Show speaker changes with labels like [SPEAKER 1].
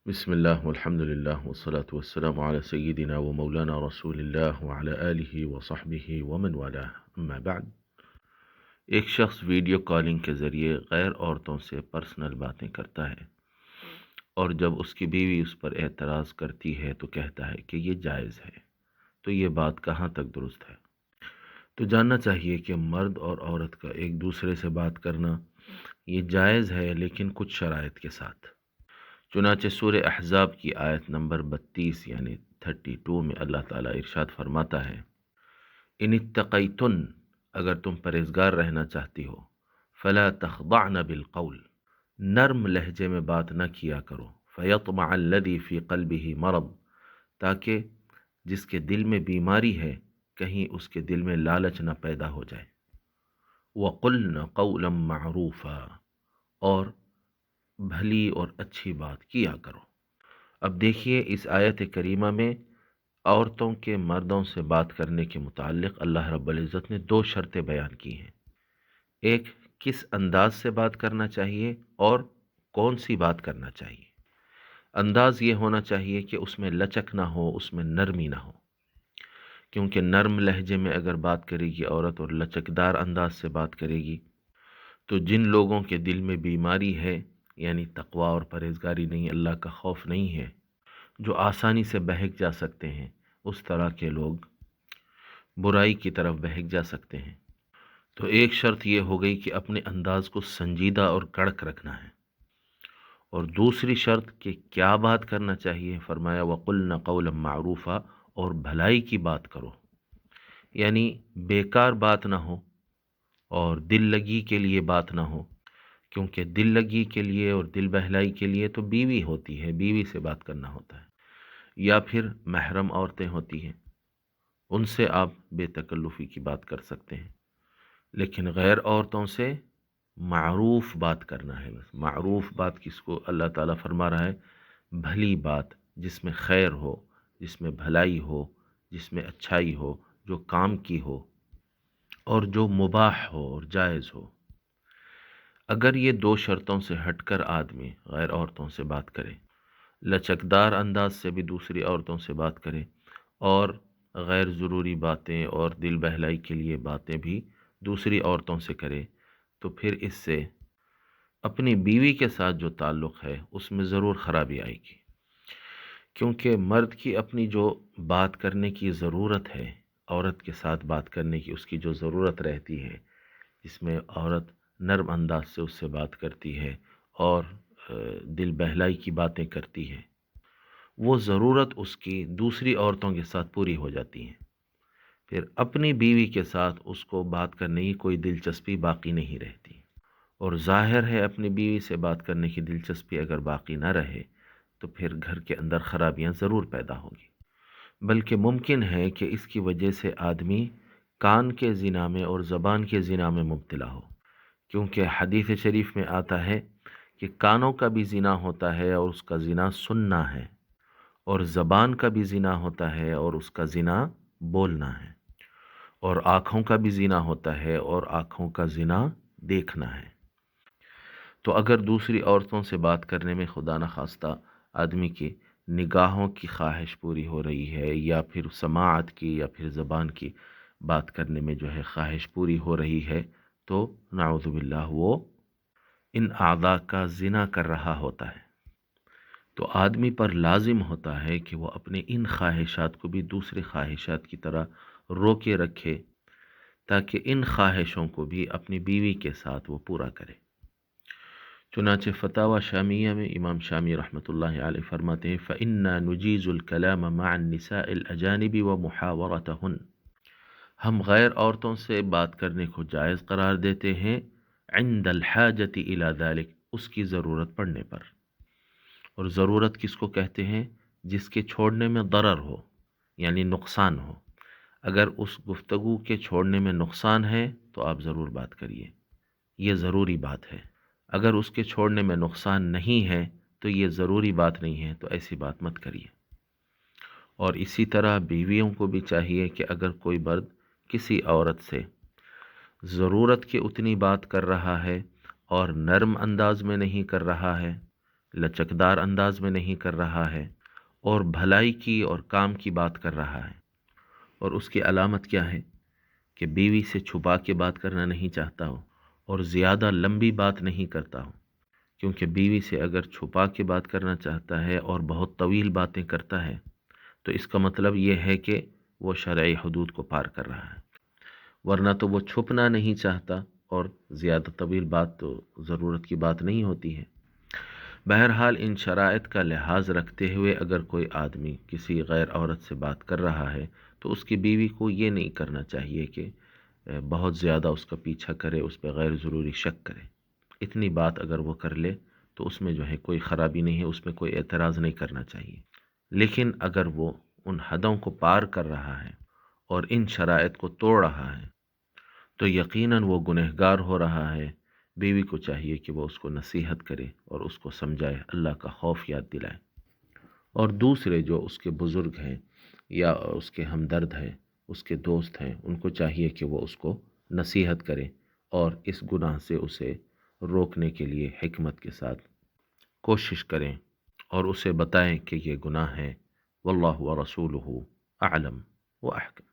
[SPEAKER 1] بسم اللہ والحمد للہ والصلاة والسلام علی سیدنا و مولانا رسول اللہ وعلی آلہ وصحبہ ومن والہ اما بعد۔ ایک شخص ویڈیو کالنگ کے ذریعے غیر عورتوں سے پرسنل باتیں کرتا ہے اور جب اس کی بیوی اس پر اعتراض کرتی ہے تو کہتا ہے کہ یہ جائز ہے، تو یہ بات کہاں تک درست ہے؟ تو جاننا چاہیے کہ مرد اور عورت کا ایک دوسرے سے بات کرنا یہ جائز ہے، لیکن کچھ شرائط کے ساتھ۔ چنانچہ سورہ احزاب کی آیت نمبر 32 یعنی 32 میں اللہ تعالیٰ ارشاد فرماتا ہے، ان اتقیتن، اگر تم پرہیزگار رہنا چاہتی ہو، فلا تخضعن بالقول، نرم لہجے میں بات نہ کیا کرو، فیطمع الذی فی قلبہ مرض، تاکہ جس کے دل میں بیماری ہے کہیں اس کے دل میں لالچ نہ پیدا ہو جائے، وقلن قولا معروفا، اور بھلی اور اچھی بات کیا کرو۔ اب دیکھیے اس آیت کریمہ میں عورتوں کے مردوں سے بات کرنے کے متعلق اللہ رب العزت نے دو شرطیں بیان کی ہیں۔ ایک، کس انداز سے بات کرنا چاہیے اور کون سی بات کرنا چاہیے۔ انداز یہ ہونا چاہیے کہ اس میں لچک نہ ہو، اس میں نرمی نہ ہو، کیونکہ نرم لہجے میں اگر بات کرے گی عورت اور لچکدار انداز سے بات کرے گی تو جن لوگوں کے دل میں بیماری ہے، یعنی تقوی اور پرہیزگاری نہیں، اللہ کا خوف نہیں ہے، جو آسانی سے بہک جا سکتے ہیں، اس طرح کے لوگ برائی کی طرف بہک جا سکتے ہیں۔ تو ایک شرط یہ ہو گئی کہ اپنے انداز کو سنجیدہ اور کڑک رکھنا ہے، اور دوسری شرط کہ کیا بات کرنا چاہیے، فرمایا وَقُلْنَ قَوْلًا مَعْرُوفًا، اور بھلائی کی بات کرو، یعنی بیکار بات نہ ہو اور دل لگی کے لیے بات نہ ہو، کیونکہ دل لگی کے لیے اور دل بہلائی کے لیے تو بیوی ہوتی ہے، بیوی سے بات کرنا ہوتا ہے، یا پھر محرم عورتیں ہوتی ہیں، ان سے آپ بے تکلفی کی بات کر سکتے ہیں، لیکن غیر عورتوں سے معروف بات کرنا ہے۔ بس معروف بات کس کو اللہ تعالیٰ فرما رہا ہے؟ بھلی بات، جس میں خیر ہو، جس میں بھلائی ہو، جس میں اچھائی ہو، جو کام کی ہو اور جو مباح ہو اور جائز ہو۔ اگر یہ دو شرطوں سے ہٹ کر آدمی غیر عورتوں سے بات کرے، لچکدار انداز سے بھی دوسری عورتوں سے بات کرے، اور غیر ضروری باتیں اور دل بہلائی کے لیے باتیں بھی دوسری عورتوں سے کرے، تو پھر اس سے اپنی بیوی کے ساتھ جو تعلق ہے اس میں ضرور خرابی آئے گی، کیونکہ مرد کی اپنی جو بات کرنے کی ضرورت ہے، عورت کے ساتھ بات کرنے کی اس کی جو ضرورت رہتی ہے، جس میں عورت نرم انداز سے اس سے بات کرتی ہے اور دل بہلائی کی باتیں کرتی ہے، وہ ضرورت اس کی دوسری عورتوں کے ساتھ پوری ہو جاتی ہے، پھر اپنی بیوی کے ساتھ اس کو بات کرنے کی کوئی دلچسپی باقی نہیں رہتی، اور ظاہر ہے اپنی بیوی سے بات کرنے کی دلچسپی اگر باقی نہ رہے تو پھر گھر کے اندر خرابیاں ضرور پیدا ہوگی، بلکہ ممکن ہے کہ اس کی وجہ سے آدمی کان کے زنا میں اور زبان کے زنا میں مبتلا ہو، کیونکہ حدیث شریف میں آتا ہے کہ کانوں کا بھی زنا ہوتا ہے اور اس کا زنا سننا ہے، اور زبان کا بھی زنا ہوتا ہے اور اس کا زنا بولنا ہے، اور آنکھوں کا بھی زنا ہوتا ہے اور آنکھوں کا زنا دیکھنا ہے۔ تو اگر دوسری عورتوں سے بات کرنے میں خدا نخواستہ آدمی کی نگاہوں کی خواہش پوری ہو رہی ہے، یا پھر سماعت کی یا پھر زبان کی بات کرنے میں جو ہے خواہش پوری ہو رہی ہے، تو نعوذ باللہ وہ ان اعضاء کا زنا کر رہا ہوتا ہے۔ تو آدمی پر لازم ہوتا ہے کہ وہ اپنے ان خواہشات کو بھی دوسرے خواہشات کی طرح روکے رکھے، تاکہ ان خواہشوں کو بھی اپنی بیوی کے ساتھ وہ پورا کرے۔ چنانچہ فتاوی شامیہ میں امام شامی رحمۃ اللہ علیہ فرماتے ہیں فَإِنَّا نُجِيزُ الْكَلَامَ مَعَ النِّسَاءِ الْأَجَانِبِ وَمُحَاوَرَتَهُنَّ، ہم غیر عورتوں سے بات کرنے کو جائز قرار دیتے ہیں عند الحاجت الى ذلك، اس کی ضرورت پڑنے پر، اور ضرورت کس کو کہتے ہیں؟ جس کے چھوڑنے میں ضرر ہو، یعنی نقصان ہو۔ اگر اس گفتگو کے چھوڑنے میں نقصان ہے تو آپ ضرور بات کریے، یہ ضروری بات ہے۔ اگر اس کے چھوڑنے میں نقصان نہیں ہے تو یہ ضروری بات نہیں ہے، تو ایسی بات مت کریے۔ اور اسی طرح بیویوں کو بھی چاہیے کہ اگر کوئی مرد کسی عورت سے ضرورت کی اتنی بات کر رہا ہے اور نرم انداز میں نہیں کر رہا ہے، لچکدار انداز میں نہیں کر رہا ہے اور بھلائی کی اور کام کی بات کر رہا ہے، اور اس کی علامت کیا ہے کہ بیوی سے چھپا کے بات کرنا نہیں چاہتا ہو اور زیادہ لمبی بات نہیں کرتا ہو، کیونکہ بیوی سے اگر چھپا کے بات کرنا چاہتا ہے اور بہت طویل باتیں کرتا ہے تو اس کا مطلب یہ ہے کہ وہ شرعی حدود کو پار کر رہا ہے، ورنہ تو وہ چھپنا نہیں چاہتا اور زیادہ طویل بات تو ضرورت کی بات نہیں ہوتی ہے۔ بہرحال ان شرائط کا لحاظ رکھتے ہوئے اگر کوئی آدمی کسی غیر عورت سے بات کر رہا ہے تو اس کی بیوی کو یہ نہیں کرنا چاہیے کہ بہت زیادہ اس کا پیچھا کرے، اس پہ غیر ضروری شک کرے۔ اتنی بات اگر وہ کر لے تو اس میں جو ہے کوئی خرابی نہیں ہے، اس میں کوئی اعتراض نہیں کرنا چاہیے۔ لیکن اگر وہ ان حدوں کو پار کر رہا ہے اور ان شرائط کو توڑ رہا ہے تو یقیناً وہ گنہگار ہو رہا ہے۔ بیوی کو چاہیے کہ وہ اس کو نصیحت کرے اور اس کو سمجھائے، اللہ کا خوف یاد دلائے، اور دوسرے جو اس کے بزرگ ہیں یا اس کے ہمدرد ہیں، اس کے دوست ہیں، ان کو چاہیے کہ وہ اس کو نصیحت کریں اور اس گناہ سے اسے روکنے کے لیے حکمت کے ساتھ کوشش کریں اور اسے بتائیں کہ یہ گناہ ہے۔ واللہ ورسولہ اعلم و احکم۔